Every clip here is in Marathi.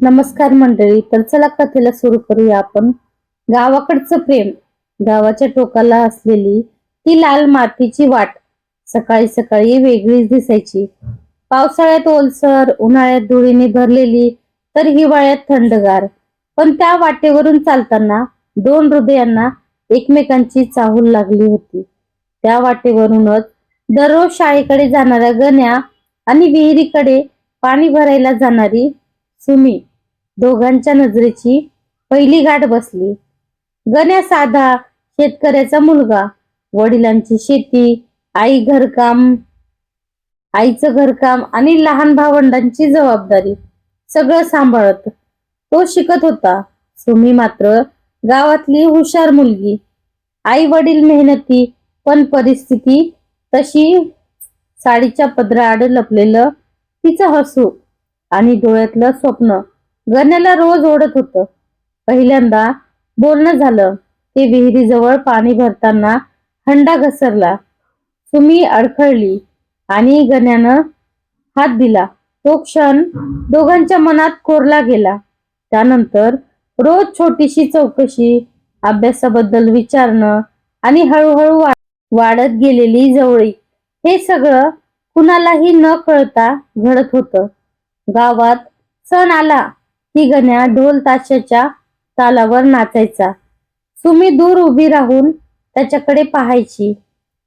नमस्कार मंडळी. तर चला कथेला सुरू करूया आपण. गावाकडचं प्रेम. गावाच्या टोकाला असलेली ती लाल मातीची वाट सकाळी सकाळी वेगळीच दिसायची. पावसाळ्यात ओलसर, उन्हाळ्यात धुळीने भरलेली, तर हिवाळ्यात थंडगार. पण त्या वाटेवरून चालताना दोन हृदयांना एकमेकांची चाहूल लागली होती. त्या वाटेवरूनच दररोज शाळेकडे जाणाऱ्या गण्या आणि विहिरीकडे पाणी भरायला जाणारी सुमी, दोघांच्या नजरेची पहिली गाठ बसली. गण्या साधा शेतकऱ्याचा मुलगा, वडिलांची शेती, आईचं घरकाम आणि लहान भावंडांची जबाबदारी सगळं सांभाळत तो शिकत होता. सुमी मात्र गावातली हुशार मुलगी. आई वडील मेहनती, पण परिस्थिती तशी. साडीच्या पदराआड लपलेलं तिचं हसू आणि डोळ्यातलं स्वप्न गण्याला रोज ओढत होतं. पहिल्यांदा बोलणं झालं ते विहिरीजवळ पाणी भरताना. हंडा घसरला, सुमी अडखळली आणि गण्यानं हात दिला. तो क्षण दोघांच्या मनात कोरला गेला. त्यानंतर रोज छोटीशी चौकशी, अभ्यासाबद्दल विचारणं आणि हळूहळू वाढत गेलेली जवळीक, हे सगळं कुणालाही न कळता घडत होतं. गावात सण आला की गण्या ढोल ताशाच्या तालावर नाचायचा. सुमी दूर उभी राहून त्याच्याकडे पाहायची.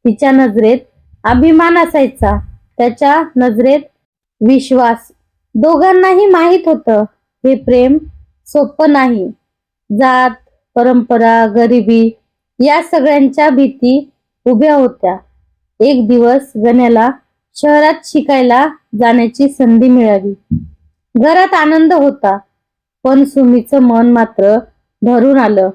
तिच्या नजरेत अभिमान असायचा, त्याच्या नजरेत विश्वास. दोघांनाही माहित होतं हे प्रेम सोपं नाही. जात, परंपरा, गरिबी या सगळ्यांच्या भीती उभ्या होत्या. एक दिवस गण्याला शहरात शिकायला जाण्याची संधी मिळाली. घरात आनंद होता, पण सुमीचं मन मात्र भरून आलं.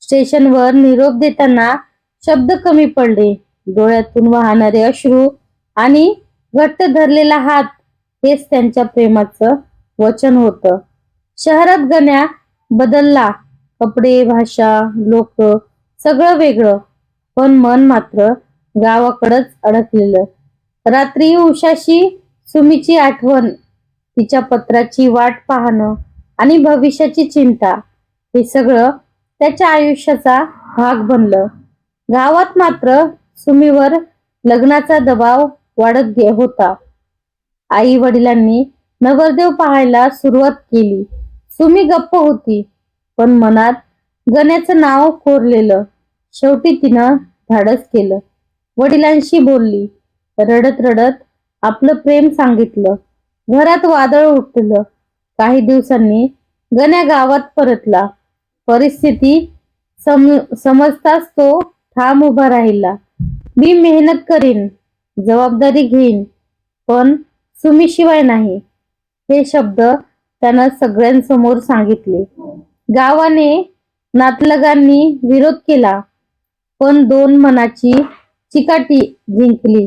स्टेशनवर निरोप देताना शब्द कमी पडले. डोळ्यातून वाहणारे अश्रू आणि घट्ट धरलेला हात, हेच त्यांच्या प्रेमाचं वचन होतं. शहरात गण्या बदलला. कपडे, भाषा, लोक सगळं वेगळं, पण मन मात्र गावाकडंच अडकलेलं. रात्री उशाशी सुमीची आठवण, तिच्या पत्राची वाट पाहणं आणि भविष्याची चिंता, हे सगळं त्याच्या आयुष्याचा भाग बनलं. गावात मात्र सुमीवर लग्नाचा दबाव वाढत होता. आई वडिलांनी नवरदेव पाहायला सुरुवात केली. सुमी गप्प होती, पण मनात गण्याचं नाव कोरलेलं. शेवटी तिनं धाडस केलं. वडिलांशी बोलली. रडत रडत आपलं प्रेम सांगितलं. घरात वादळ उठलं. काही दिवसांनी गण्या गावात परतला. परिस्थिती समजताच तो ठाम उभा राहिला. मी मेहनत करीन, जबाबदारी घेईन, पण सुमीशिवाय नाही, हे शब्द त्यानं सगळ्यांसमोर सांगितले. गावाने, नातलगांनी विरोध केला, पण दोन मनाची चिकाटी जिंकली.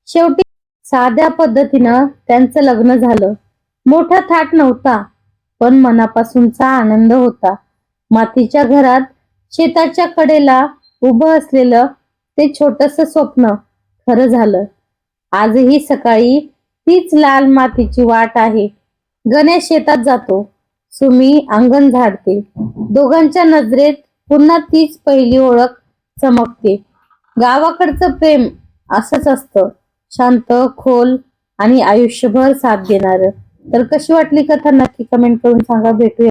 शेवटी साध्या पद्धतीनं त्यांचं लग्न झालं. मोठा थाट नव्हता, पण मनापासूनचा आनंद होता. मातीच्या घरात शेताच्या कडेला उभं असलेलं ते छोटस स्वप्न खरं झालं. आजही सकाळी तीच लाल मातीची वाट आहे. गण्या शेतात जातो, सुमी अंगण झाडते. दोघांच्या नजरेत पुन्हा तीच पहिली ओळख चमकते. गावाकडचं प्रेम असंच असतं, शांत, खोल आणि आयुष्यभर साथ देणार. तर कशी वाटली कथा नक्की कमेंट करून सांगा. भेटूया.